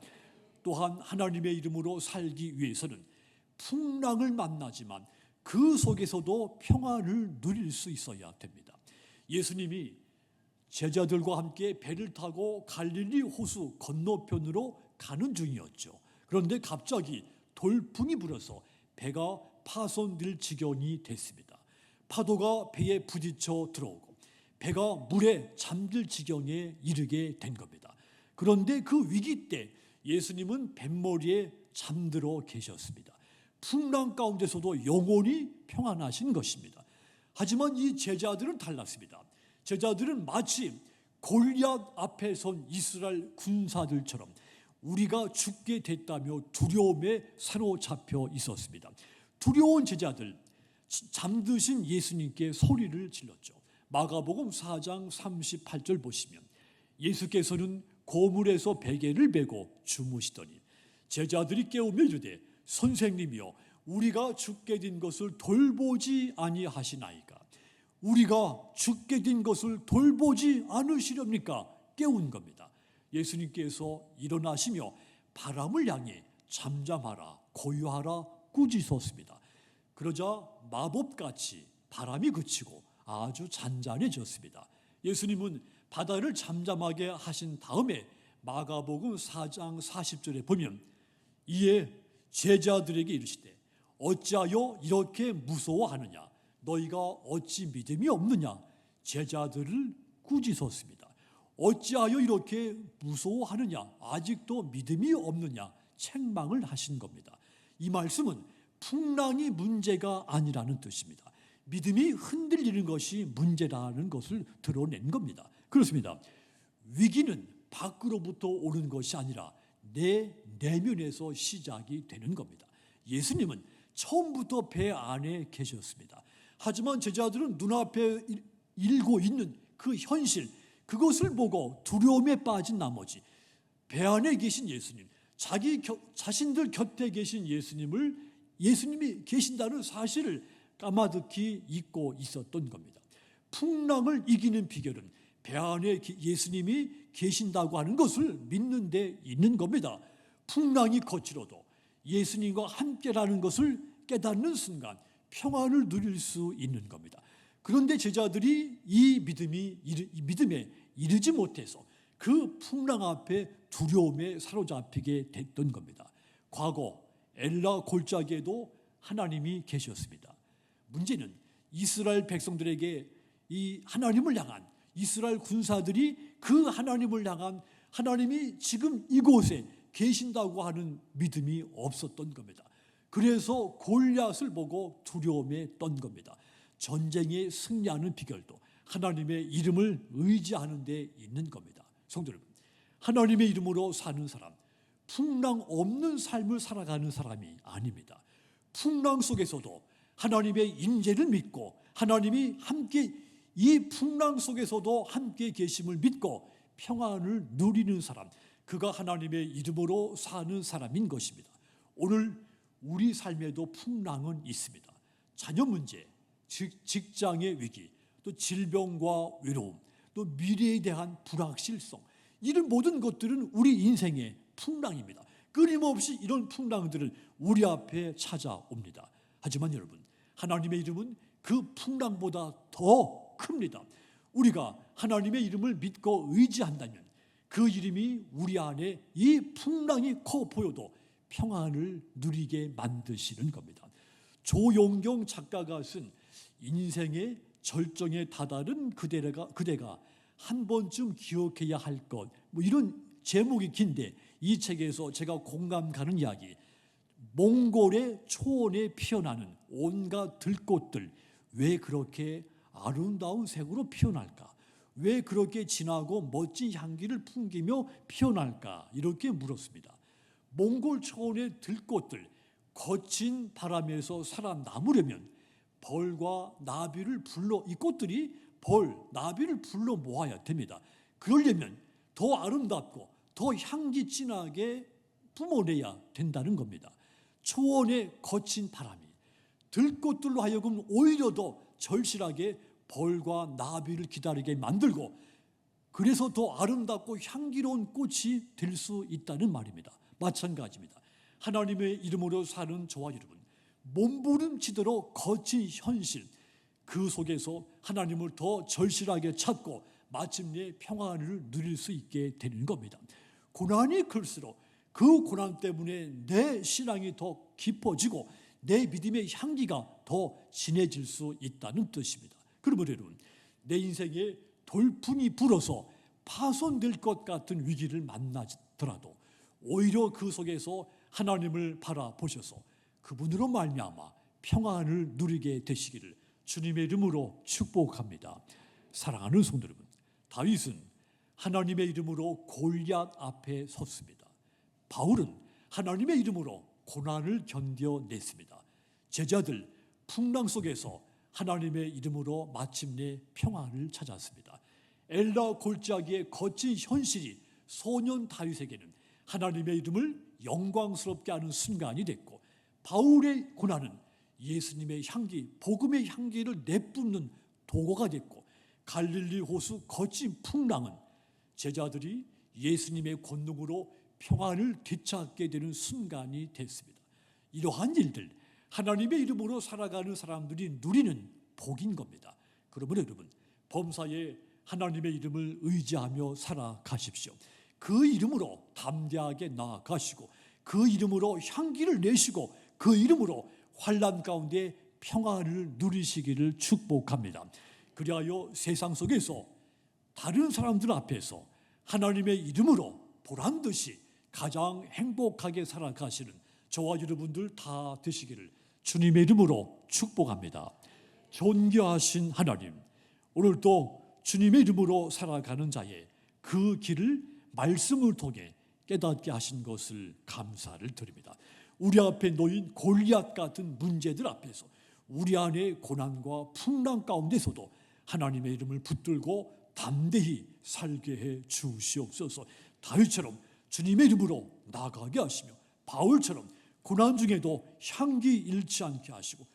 또한 하나님의 이름으로 살기 위해서는 풍랑을 만나지만 그 속에서도 평안을 누릴 수 있어야 됩니다. 예수님이 제자들과 함께 배를 타고 갈릴리 호수 건너편으로 가는 중이었죠. 그런데 갑자기 돌풍이 불어서 배가 파손될 지경이 됐습니다. 파도가 배에 부딪혀 들어오고 배가 물에 잠들 지경에 이르게 된 겁니다. 그런데 그 위기 때 예수님은 뱃머리에 잠들어 계셨습니다. 풍랑 가운데서도 영원히 평안하신 것입니다. 하지만 이 제자들은 달랐습니다. 제자들은 마치 골리앗 앞에 선 이스라엘 군사들처럼 우리가 죽게 됐다며 두려움에 사로잡혀 있었습니다. 두려운 제자들, 잠드신 예수님께 소리를 질렀죠. 마가복음 4장 38절 보시면 예수께서는 고물에서 베개를 메고 주무시더니 제자들이 깨우며 이르되 선생님이여 우리가 죽게 된 것을 돌보지 아니하시나이까. 우리가 죽게 된 것을 돌보지 않으시렵니까? 깨운 겁니다. 예수님께서 일어나시며 바람을 향해 잠잠하라 고요하라 꾸짖었습니다. 그러자 마법같이 바람이 그치고 아주 잔잔해졌습니다. 예수님은 바다를 잠잠하게 하신 다음에 마가복음 4장 40절에 보면 이에 제자들에게 이르시되 어찌하여 이렇게 무서워하느냐 너희가 어찌 믿음이 없느냐. 제자들을 꾸짖었습니다. 어찌하여 이렇게 무서워하느냐 아직도 믿음이 없느냐 책망을 하신 겁니다. 이 말씀은 풍랑이 문제가 아니라는 뜻입니다. 믿음이 흔들리는 것이 문제라는 것을 드러낸 겁니다. 그렇습니다. 위기는 밖으로부터 오는 것이 아니라 내 내면에서 시작이 되는 겁니다. 예수님은 처음부터 배 안에 계셨습니다. 하지만 제자들은 눈앞에 일고 있는 그 현실, 그것을 보고 두려움에 빠진 나머지 배 안에 계신 예수님, 자신들 곁에 계신 예수님이 계신다는 사실을 까마득히 잊고 있었던 겁니다. 풍랑을 이기는 비결은 배 안에 예수님이 계신다고 하는 것을 믿는 데 있는 겁니다. 풍랑이 거칠어도 예수님과 함께라는 것을 깨닫는 순간 평안을 누릴 수 있는 겁니다. 그런데 제자들이 이 믿음에 이르지 못해서 그 풍랑 앞에 두려움에 사로잡히게 됐던 겁니다. 과거 엘라 골짜기에도 하나님이 계셨습니다. 문제는 이스라엘 백성들에게 이 하나님을 향한 이스라엘 군사들이 그 하나님을 향한 하나님이 지금 이곳에 계신다고 하는 믿음이 없었던 겁니다. 그래서 골리앗을 보고 두려움에 떤 겁니다. 전쟁에 승리하는 비결도 하나님의 이름을 의지하는 데 있는 겁니다. 성도 여러분, 하나님의 이름으로 사는 사람, 풍랑 없는 삶을 살아가는 사람이 아닙니다. 풍랑 속에서도 하나님의 인재를 믿고 하나님이 함께 이 풍랑 속에서도 함께 계심을 믿고 평안을 누리는 사람, 그가 하나님의 이름으로 사는 사람인 것입니다. 오늘 우리 삶에도 풍랑은 있습니다. 자녀 문제, 직장의 위기, 또 질병과 외로움, 또 미래에 대한 불확실성, 이런 모든 것들은 우리 인생의 풍랑입니다. 끊임없이 이런 풍랑들을 우리 앞에 찾아옵니다. 하지만 여러분, 하나님의 이름은 그 풍랑보다 더 큽니다. 우리가 하나님의 이름을 믿고 의지한다면 그 이름이 우리 안에 이 풍랑이 커 보여도 평안을 누리게 만드시는 겁니다. 조용경 작가가 쓴 인생의 절정에 다다른 그대가 한 번쯤 기억해야 할 것, 이런 제목이 긴데 이 책에서 제가 공감 가는 이야기, 몽골의 초원에 피어나는 온갖 들꽃들 왜 그렇게 아름다운 색으로 피어날까? 왜 그렇게 진하고 멋진 향기를 풍기며 피어날까? 이렇게 물었습니다. 몽골 초원의 들꽃들, 거친 바람에서 살아남으려면 벌과 나비를 이 꽃들이 나비를 불러 모아야 됩니다. 그러려면 더 아름답고 더 향기 진하게 뿜어내야 된다는 겁니다. 초원의 거친 바람이 들꽃들로 하여금 오히려 더 절실하게 벌과 나비를 기다리게 만들고 그래서 더 아름답고 향기로운 꽃이 될 수 있다는 말입니다. 마찬가지입니다. 하나님의 이름으로 사는 저와 여러분, 몸부림치도록 거친 현실, 그 속에서 하나님을 더 절실하게 찾고 마침내 평안을 누릴 수 있게 되는 겁니다. 고난이 클수록 그 고난 때문에 내 신앙이 더 깊어지고 내 믿음의 향기가 더 진해질 수 있다는 뜻입니다. 그러므로 여러분, 내 인생에 돌풍이 불어서 파손될 것 같은 위기를 만나더라도 오히려 그 속에서 하나님을 바라보셔서 그분으로 말미암아 평안을 누리게 되시기를 주님의 이름으로 축복합니다. 사랑하는 성도 여러분, 다윗은 하나님의 이름으로 골리앗 앞에 섰습니다. 바울은 하나님의 이름으로 고난을 견뎌냈습니다. 제자들 풍랑 속에서 하나님의 이름으로 마침내 평안을 찾았습니다. 엘라 골짜기의 거친 현실이 소년 다윗에게는 하나님의 이름을 영광스럽게 하는 순간이 됐고, 바울의 고난은 예수님의 향기, 복음의 향기를 내뿜는 도구가 됐고, 갈릴리 호수 거친 풍랑은 제자들이 예수님의 권능으로 평안을 되찾게 되는 순간이 됐습니다. 이러한 일들, 하나님의 이름으로 살아가는 사람들이 누리는 복인 겁니다. 그러므로 여러분, 범사에 하나님의 이름을 의지하며 살아가십시오. 그 이름으로 담대하게 나아가시고, 그 이름으로 향기를 내시고, 그 이름으로 환난 가운데 평안을 누리시기를 축복합니다. 그리하여 세상 속에서 다른 사람들 앞에서 하나님의 이름으로 보란듯이 가장 행복하게 살아가시는 저와 여러분들 다 되시기를 주님의 이름으로 축복합니다. 존귀하신 하나님, 오늘도 주님의 이름으로 살아가는 자의 그 길을 말씀을 통해 깨닫게 하신 것을 감사를 드립니다. 우리 앞에 놓인 골리앗 같은 문제들 앞에서 우리 안의 고난과 풍랑 가운데서도 하나님의 이름을 붙들고 담대히 살게 해 주시옵소서. 다윗처럼 주님의 이름으로 나가게 하시며, 바울처럼 고난 중에도 향기 잃지 않게 하시고,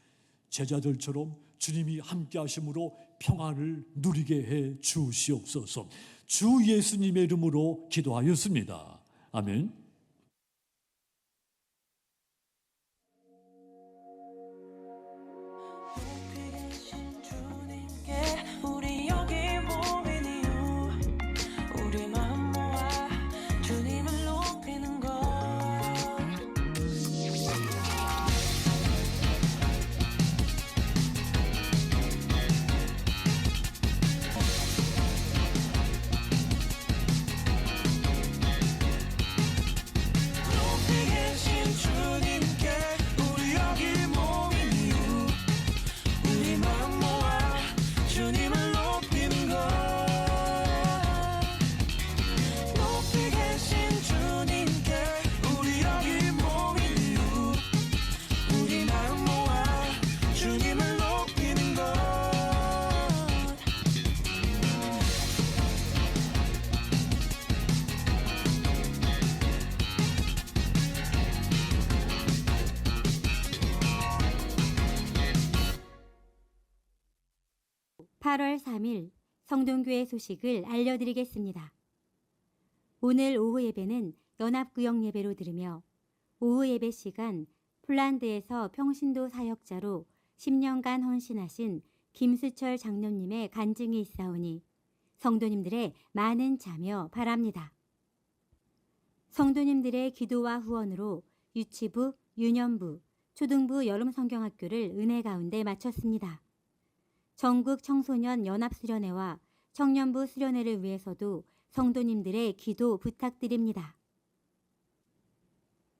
제자들처럼 주님이 함께 하심으로 평안을 누리게 해 주시옵소서. 주 예수님의 이름으로 기도하였습니다. 아멘. (8월 3일) 성동교회 소식을 알려드리겠습니다. 오늘 오후 예배는 연합구역 예배로 들으며, 오후 예배 시간 폴란드에서 평신도 사역자로 10년간 헌신하신 김수철 장로님의 간증이 있사오니 성도님들의 많은 참여 바랍니다. 성도님들의 기도와 후원으로 유치부, 유년부, 초등부 여름성경학교를 은혜 가운데 마쳤습니다. 전국 청소년 연합수련회와 청년부 수련회를 위해서도 성도님들의 기도 부탁드립니다.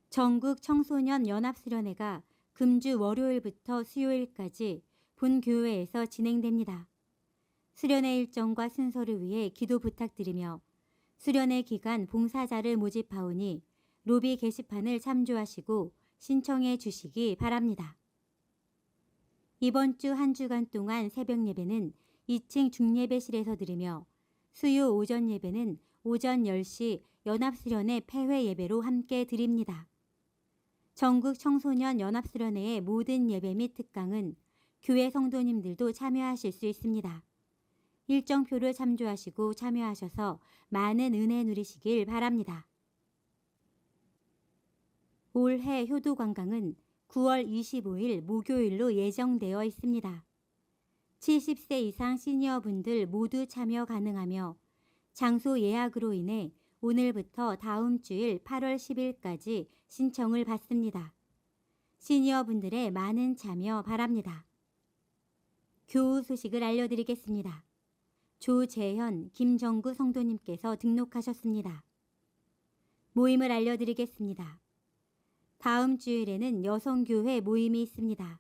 전국 청소년 연합수련회가 금주 월요일부터 수요일까지 본 교회에서 진행됩니다. 수련회 일정과 순서를 위해 기도 부탁드리며, 수련회 기간 봉사자를 모집하오니 로비 게시판을 참조하시고 신청해 주시기 바랍니다. 이번 주 한 주간 동안 새벽 예배는 2층 중예배실에서 드리며, 수요 오전 예배는 오전 10시 연합수련회 폐회 예배로 함께 드립니다. 전국 청소년 연합수련회의 모든 예배 및 특강은 교회 성도님들도 참여하실 수 있습니다. 일정표를 참조하시고 참여하셔서 많은 은혜 누리시길 바랍니다. 올해 효도관광은 9월 25일 목요일로 예정되어 있습니다. 70세 이상 시니어분들 모두 참여 가능하며, 장소 예약으로 인해 오늘부터 다음 주일 8월 10일까지 신청을 받습니다. 시니어분들의 많은 참여 바랍니다. 교우 소식을 알려드리겠습니다. 조재현, 김정구 성도님께서 등록하셨습니다. 모임을 알려드리겠습니다. 다음 주일에는 여성교회 모임이 있습니다.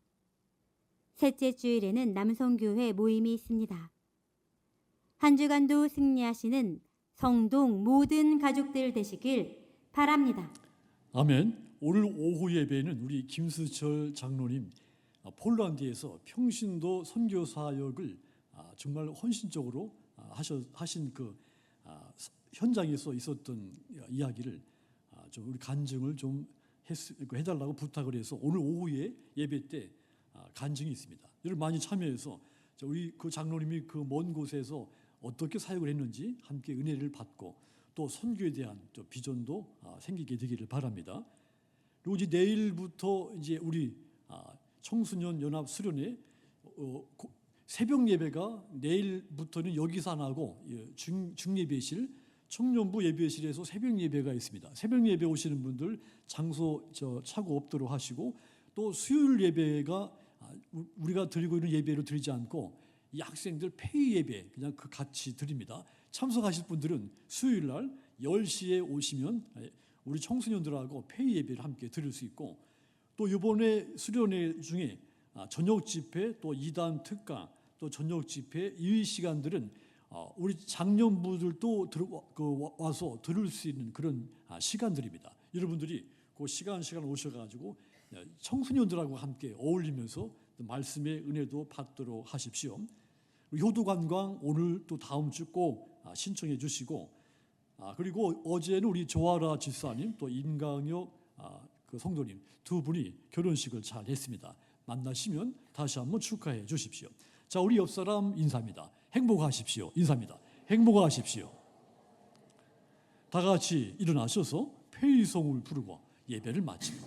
셋째 주일에는 남성교회 모임이 있습니다. 한 주간도 승리하시는 성동 모든 가족들 되시길 바랍니다. 아멘. 오늘 오후 예배는 우리 김수철 장로님 폴란드에서 평신도 선교 사역을 정말 헌신적으로 하신 그 현장에서 있었던 이야기를 좀 우리 간증을 좀 해달라고 부탁을 해서 오늘 오후에 예배 때 간증이 있습니다. 여러분 많이 참여해서 우리 그 장로님이 그 먼 곳에서 어떻게 사역을 했는지 함께 은혜를 받고 또 선교에 대한 비전도 생기게 되기를 바랍니다. 그리고 이제 내일부터 이제 우리 청소년 연합 수련회 새벽 예배가 내일부터는 여기서 안 하고 중예배실 청년부 예배실에서 새벽 예배가 있습니다. 새벽 예배 오시는 분들 장소 차고 없도록 하시고 또 수요일 예배가 우리가 드리고 있는 예배로 드리지 않고 이 학생들 폐의 예배 그냥 그 같이 드립니다. 참석하실 분들은 수요일 날 10시에 오시면 우리 청소년들하고 폐의 예배를 함께 드릴 수 있고 또 이번에 수련회 중에 저녁 집회 또 2단 특강 또 저녁 집회 이 시간들은 우리 장년부들도 와서 들을 수 있는 그런 시간들입니다. 여러분들이 그 시간 오셔가지고 청소년들하고 함께 어울리면서 말씀의 은혜도 받도록 하십시오. 효도관광 오늘 또 다음 주 꼭 신청해 주시고 그리고 어제는 우리 조아라 집사님 또 임강혁 그 성도님 두 분이 결혼식을 잘 했습니다. 만나시면 다시 한번 축하해 주십시오. 자, 우리 옆 사람 인사입니다. 행복하십시오. 인사입니다. 행복하십시오. 다 같이 일어나셔서 폐의송을 부르고 예배를 마칩니다.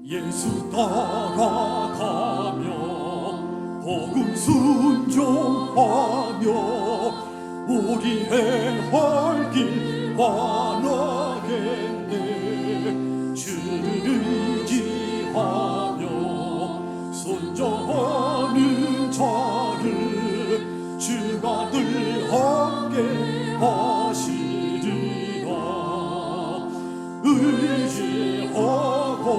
예수 따라가며 복음 순종하며 우리의 할 길 바라겠네. 주를 의지하며 순종하는 자를 주가 늘 함께 하시리라. 의지하고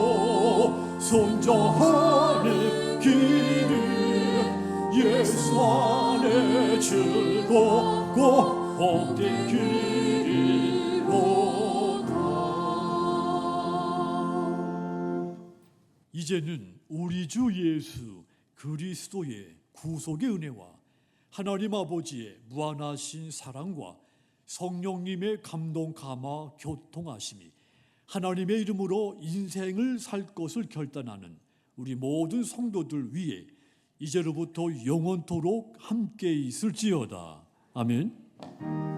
순종하는 길을 예수 안에 즐겁고 복된 길이로다. 이제는 우리 주 예수 그리스도의 구속의 은혜와 하나님 아버지의 무한하신 사랑과 성령님의 감동 감화 교통하심이 하나님의 이름으로 인생을 살 것을 결단하는 우리 모든 성도들 위에 이제로부터 영원토록 함께 있을지어다. 아멘.